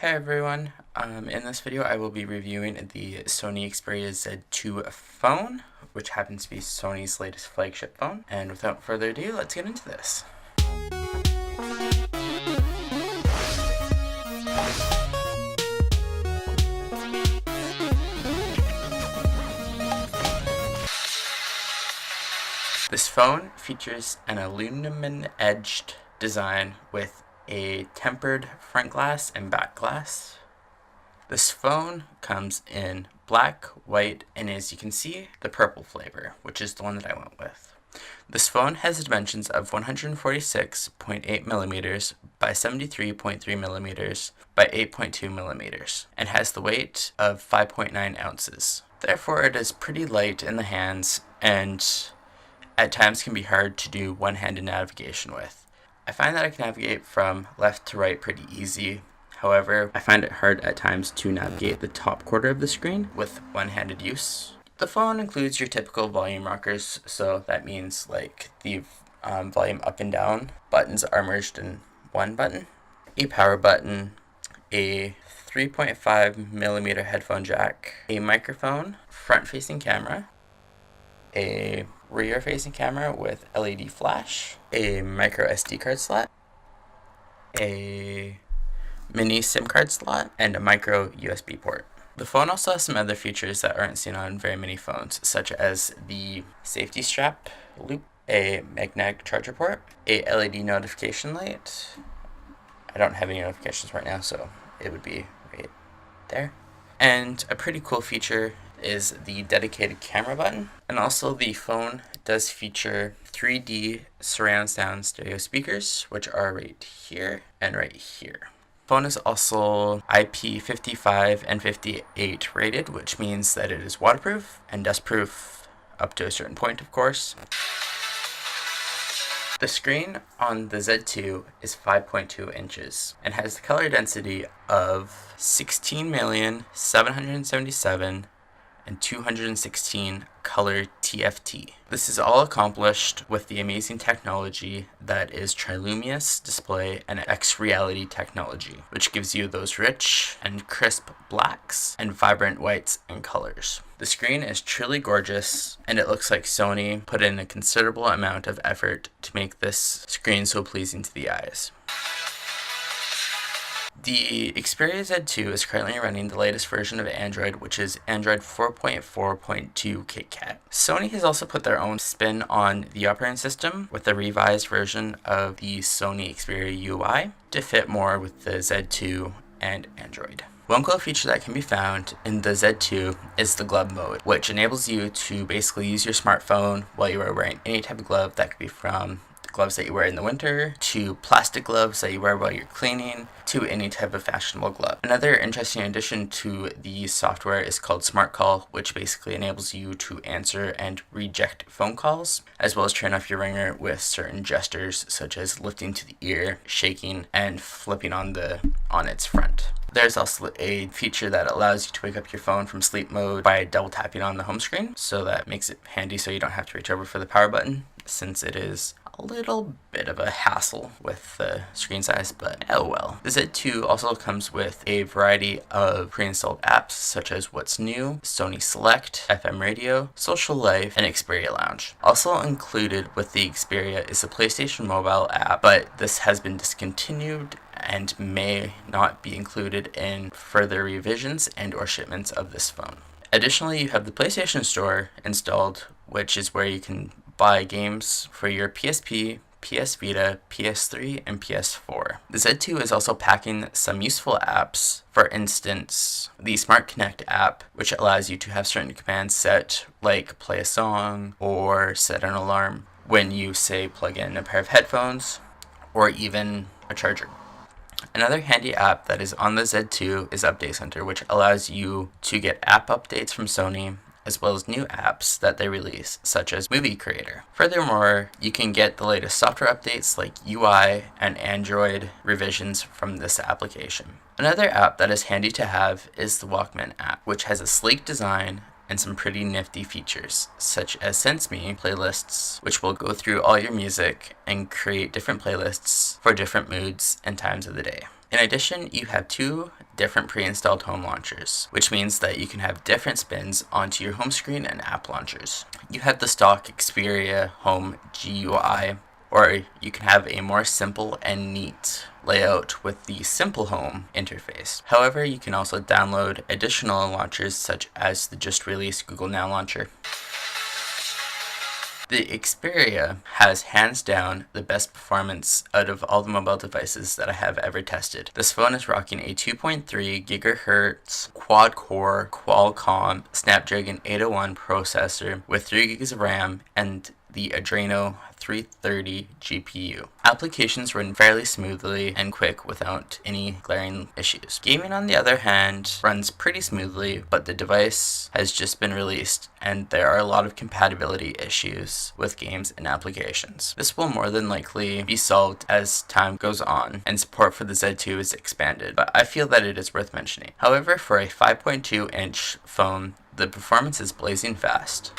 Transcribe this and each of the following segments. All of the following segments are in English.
Hey everyone, in this video I will be reviewing the Sony Xperia Z2 phone, which happens to be Sony's latest flagship phone. And without further ado, let's get into this. This phone features an aluminum-edged design with a tempered front glass and back glass. This phone comes in black, white, and as you can see, the purple flavor, which is the one that I went with. This phone has dimensions of 146.8 millimeters by 73.3 millimeters by 8.2 millimeters and has the weight of 5.9 ounces. Therefore, it is pretty light in the hands and at times can be hard to do one-handed navigation with. I find that I can navigate from left to right pretty easy. However, I find it hard at times to navigate the top quarter of the screen with one-handed use. The phone includes your typical volume rockers, so that means like the volume up and down buttons are merged in one button, a power button, a 3.5 millimeter headphone jack, a microphone, front-facing camera, a rear-facing camera with LED flash, a micro SD card slot, a mini SIM card slot, and a micro USB port. The phone also has some other features that aren't seen on very many phones, such as the safety strap loop, a magnetic charger port, a LED notification light. I don't have any notifications right now, so it would be right there. And a pretty cool feature is the dedicated camera button. And also the phone does feature 3D surround sound stereo speakers, which are right here and right here. The phone is also IP55 and 58 rated, which means that it is waterproof and dustproof up to a certain point, of course. The screen on the Z2 is 5.2 inches and has the color density of 16,777,000 and 216 color TFT. This is all accomplished with the amazing technology that is Trilumious display and X-Reality technology, which gives you those rich and crisp blacks and vibrant whites and colors. The screen is truly gorgeous, and it looks like Sony put in a considerable amount of effort to make this screen so pleasing to the eyes. The Xperia Z2 is currently running the latest version of Android, which is Android 4.4.2 KitKat. Sony has also put their own spin on the operating system with a revised version of the Sony Xperia UI to fit more with the Z2 and Android. One cool feature that can be found in the Z2 is the glove mode, which enables you to basically use your smartphone while you are wearing any type of glove. That could be from gloves that you wear in the winter, to plastic gloves that you wear while you're cleaning, to any type of fashionable glove. Another interesting addition to the software is called Smart Call, which basically enables you to answer and reject phone calls, as well as turn off your ringer with certain gestures such as lifting to the ear, shaking, and flipping on its front. There's also a feature that allows you to wake up your phone from sleep mode by double tapping on the home screen, so that makes it handy so you don't have to reach over for the power button, since it is a little bit of a hassle with the screen size, but oh well. The Z2 also comes with a variety of pre-installed apps such as What's New, Sony Select, FM Radio, Social Life, and Xperia Lounge. Also included with the Xperia is the PlayStation Mobile app, but this has been discontinued and may not be included in further revisions and or shipments of this phone. Additionally, you have the PlayStation Store installed, which is where you can buy games for your PSP, PS Vita, PS3, and PS4. The Z2 is also packing some useful apps, for instance, the Smart Connect app, which allows you to have certain commands set, like play a song or set an alarm when you, say, plug in a pair of headphones or even a charger. Another handy app that is on the Z2 is Update Center, which allows you to get app updates from Sony, as well as new apps that they release, such as Movie Creator. Furthermore, you can get the latest software updates like UI and Android revisions from this application. Another app that is handy to have is the Walkman app, which has a sleek design and some pretty nifty features, such as Sense Me playlists, which will go through all your music and create different playlists for different moods and times of the day. In addition, you have two different pre-installed home launchers, which means that you can have different spins onto your home screen and app launchers. You have the stock Xperia Home GUI, or you can have a more simple and neat layout with the Simple Home interface. However, you can also download additional launchers such as the just released Google Now launcher. The Xperia has hands down the best performance out of all the mobile devices that I have ever tested. This phone is rocking a 2.3 GHz quad-core Qualcomm Snapdragon 801 processor with 3 GB of RAM and the Adreno 330 GPU. Applications run fairly smoothly and quick without any glaring issues. Gaming, on the other hand, runs pretty smoothly, but the device has just been released and there are a lot of compatibility issues with games and applications. This will more than likely be solved as time goes on and support for the Z2 is expanded, but I feel that it is worth mentioning. However, for a 5.2-inch phone, the performance is blazing fast.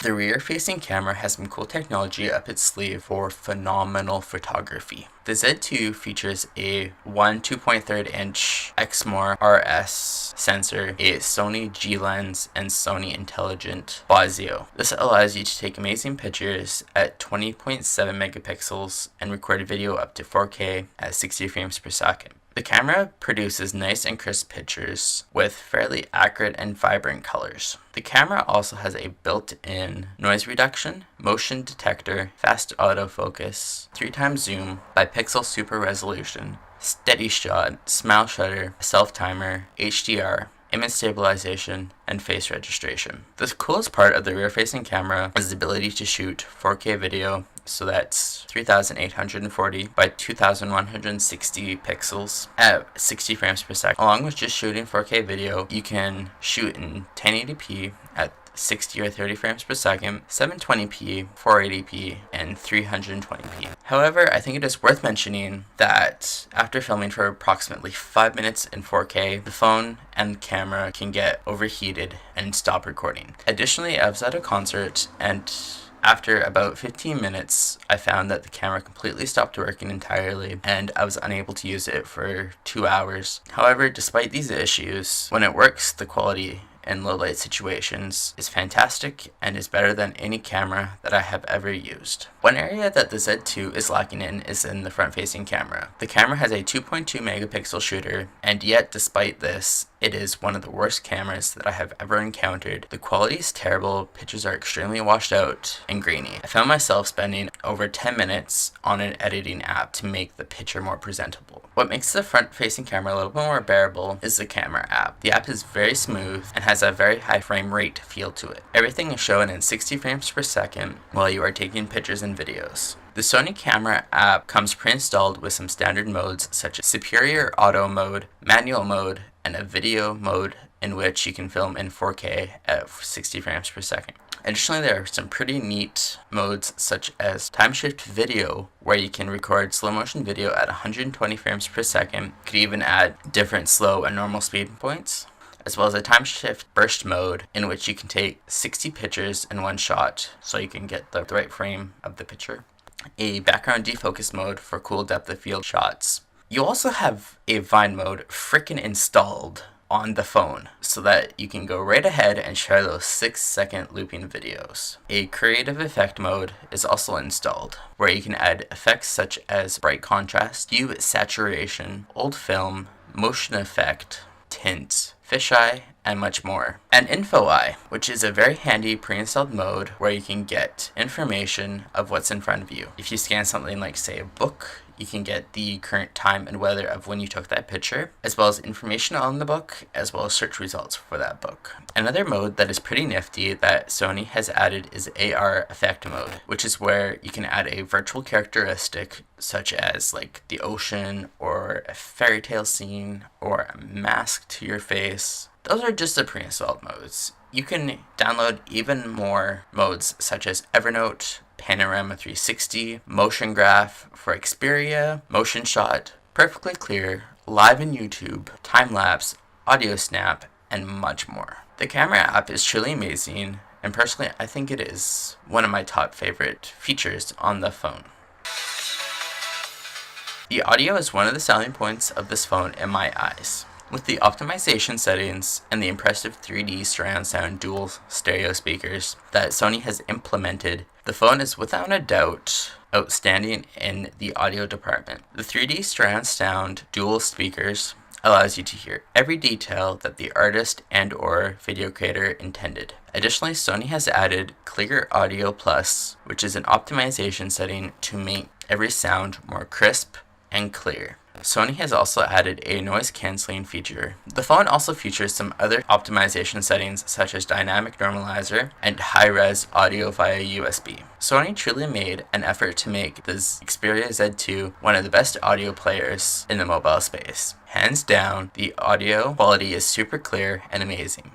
The rear-facing camera has some cool technology up its sleeve for phenomenal photography. The Z2 features a 2.3-inch Exmor RS sensor, a Sony G lens, and Sony Intelligent Vizio. This allows you to take amazing pictures at 20.7 megapixels and record video up to 4K at 60 frames per second. The camera produces nice and crisp pictures with fairly accurate and vibrant colors. The camera also has a built-in noise reduction, motion detector, fast autofocus, 3x zoom, bipixel super resolution, steady shot, smile shutter, self-timer, HDR, image stabilization, and face registration. The coolest part of the rear-facing camera is the ability to shoot 4K video, so that's 3840 by 2160 pixels at 60 frames per second. Along with just shooting 4K video, you can shoot in 1080p at 60 or 30 frames per second, 720p, 480p, and 320p. However, I think it is worth mentioning that after filming for approximately 5 minutes in 4K, the phone and the camera can get overheated and stop recording. Additionally, I was at a concert and after about 15 minutes, I found that the camera completely stopped working entirely and I was unable to use it for 2 hours. However, despite these issues, when it works, the quality in low light situations is fantastic and is better than any camera that I have ever used. One area that the Z2 is lacking in is in the front facing camera. The camera has a 2.2 megapixel shooter, and yet despite this, it is one of the worst cameras that I have ever encountered. The quality is terrible, pictures are extremely washed out and grainy. I found myself spending over 10 minutes on an editing app to make the picture more presentable. What makes the front-facing camera a little bit more bearable is the camera app. The app is very smooth and has a very high frame rate feel to it. Everything is shown in 60 frames per second while you are taking pictures and videos. The Sony camera app comes pre-installed with some standard modes such as Superior Auto Mode, Manual Mode, and a video mode in which you can film in 4K at 60 frames per second. Additionally, there are some pretty neat modes such as Time Shift Video, where you can record slow motion video at 120 frames per second. You could even add different slow and normal speed points, as well as a Time Shift Burst mode in which you can take 60 pictures in one shot so you can get the right frame of the picture. A background defocus mode for cool depth of field shots. You also have a Vine mode frickin' installed on the phone so that you can go right ahead and share those 6-second looping videos. A creative effect mode is also installed where you can add effects such as bright contrast, hue saturation, old film, motion effect, tint, fisheye, and much more. And Info Eye, which is a very handy pre-installed mode where you can get information of what's in front of you. If you scan something like, say, a book, you can get the current time and weather of when you took that picture, as well as information on the book, as well as search results for that book. Another mode that is pretty nifty that Sony has added is AR effect mode, which is where you can add a virtual characteristic such as like the ocean or a fairy tale scene or a mask to your face. Those are just the pre-installed modes. You can download even more modes such as Evernote, Panorama 360, Motion Graph for Xperia, Motion Shot, Perfectly Clear, Live in YouTube, Time Lapse, Audio Snap, and much more. The camera app is truly amazing, and personally I think it is one of my top favorite features on the phone. The audio is one of the selling points of this phone in my eyes. With the optimization settings and the impressive 3D surround sound dual stereo speakers that Sony has implemented, the phone is without a doubt outstanding in the audio department. The 3D surround sound dual speakers allows you to hear every detail that the artist and or video creator intended. Additionally, Sony has added Clear Audio Plus, which is an optimization setting to make every sound more crisp and clear. Sony has also added a noise cancelling feature. The phone also features some other optimization settings such as dynamic normalizer and high-res audio via USB. Sony truly made an effort to make the Xperia Z2 one of the best audio players in the mobile space. Hands down, the audio quality is super clear and amazing.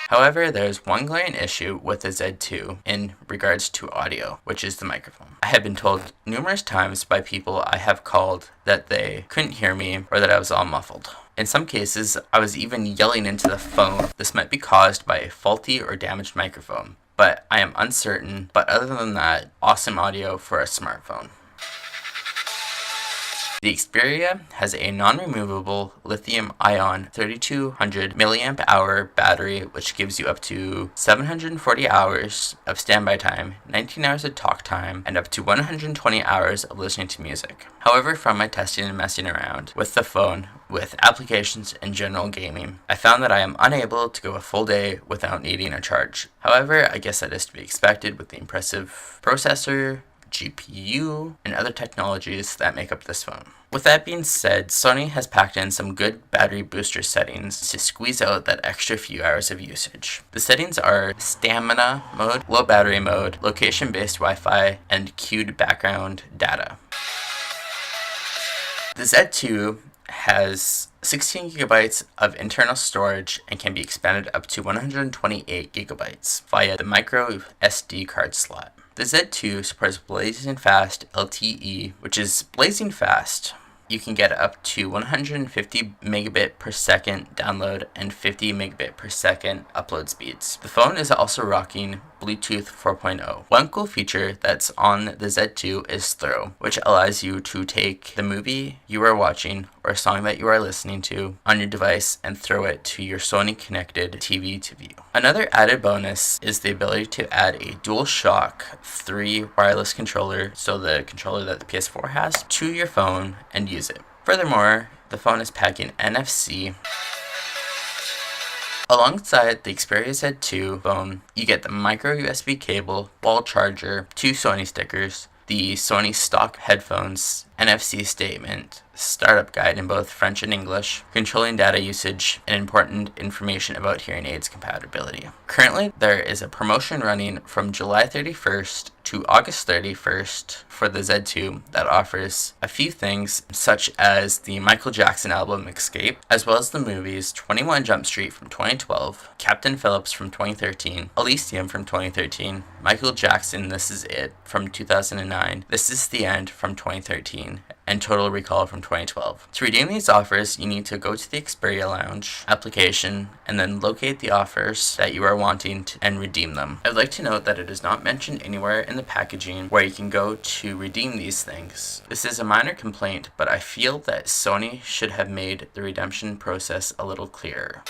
However, there is one glaring issue with the Z2 in regards to audio, which is the microphone. I have been told numerous times by people I have called that they couldn't hear me or that I was all muffled. In some cases, I was even yelling into the phone. This might be caused by a faulty or damaged microphone, but I am uncertain. But other than that, awesome audio for a smartphone. The Xperia has a non-removable lithium-ion 3200 mAh battery, which gives you up to 740 hours of standby time, 19 hours of talk time, and up to 120 hours of listening to music. However, from my testing and messing around with the phone, with applications and general gaming, I found that I am unable to go a full day without needing a charge. However, I guess that is to be expected with the impressive processor, GPU, and other technologies that make up this phone. With that being said, Sony has packed in some good battery booster settings to squeeze out that extra few hours of usage. The settings are stamina mode, low battery mode, location-based Wi-Fi, and queued background data. The Z2 has 16 gigabytes of internal storage and can be expanded up to 128 gigabytes via the micro SD card slot. The Z2 supports blazing fast LTE, which is blazing fast. You can get up to 150 megabit per second download and 50 megabit per second upload speeds. The phone is also rocking Bluetooth 4.0. One cool feature that's on the Z2 is Throw, which allows you to take the movie you are watching or song that you are listening to on your device and throw it to your Sony connected TV to view. Another added bonus is the ability to add a DualShock 3 wireless controller, so the controller that the PS4 has, to your phone and use it. Furthermore, the phone is packing NFC. Alongside the Xperia Z2 phone, you get the micro USB cable, wall charger, 2 Sony stickers, the Sony stock headphones, NFC statement, startup guide in both French and English, controlling data usage, and important information about hearing aids compatibility. Currently, there is a promotion running from July 31st to August 31st for the Z2 that offers a few things such as the Michael Jackson album Escape, as well as the movies 21 Jump Street from 2012, Captain Phillips from 2013, Elysium from 2013, Michael Jackson This Is It from 2009, This Is the End from 2013, and Total Recall from 2012. To redeem these offers, you need to go to the Xperia Lounge application and then locate the offers that you are wanting and redeem them. I'd like to note that it is not mentioned anywhere in the packaging where you can go to redeem these things. This is a minor complaint, but I feel that Sony should have made the redemption process a little clearer.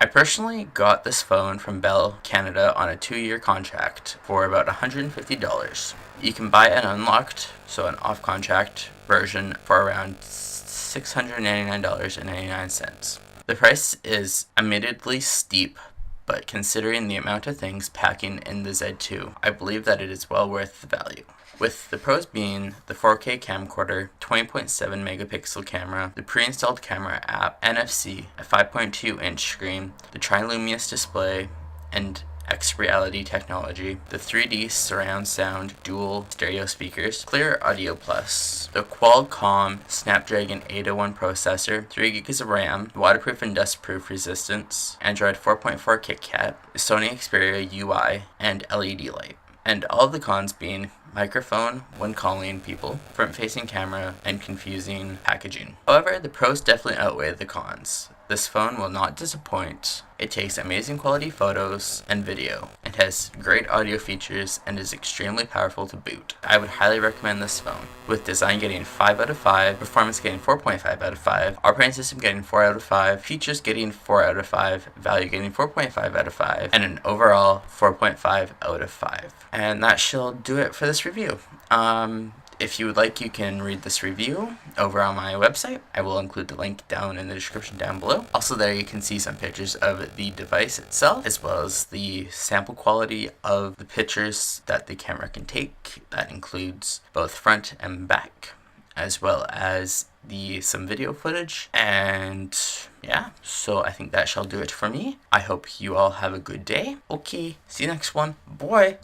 I personally got this phone from Bell Canada on a 2-year contract for about $150. You can buy an unlocked, so an off-contract version for around $699.99. The price is admittedly steep, but considering the amount of things packing in the Z2, I believe that it is well worth the value. With the pros being the 4K camcorder, 20.7 megapixel camera, the pre-installed camera app, NFC, a 5.2-inch screen, the triluminous display, and X-Reality technology, the 3D surround sound dual stereo speakers, Clear Audio Plus, the Qualcomm Snapdragon 801 processor, 3 GB of RAM, waterproof and dustproof resistance, Android 4.4 KitKat, the Sony Xperia UI, and LED light. And all of the cons being microphone when calling people, front-facing camera, and confusing packaging. However, the pros definitely outweigh the cons. This phone will not disappoint. It takes amazing quality photos and video. It has great audio features and is extremely powerful to boot. I would highly recommend this phone, with design getting 5 out of 5, performance getting 4.5 out of 5, operating system getting 4 out of 5, features getting 4 out of 5, value getting 4.5 out of 5, and an overall 4.5 out of 5. And that shall do it for this review. If you would like, you can read this review over on my website. I will include the link down in the description down below. Also there you can see some pictures of the device itself, as well as the sample quality of the pictures that the camera can take. That includes both front and back, as well as some video footage. And yeah, so I think that shall do it for me. I hope you all have a good day. Okay, see you next one. Bye.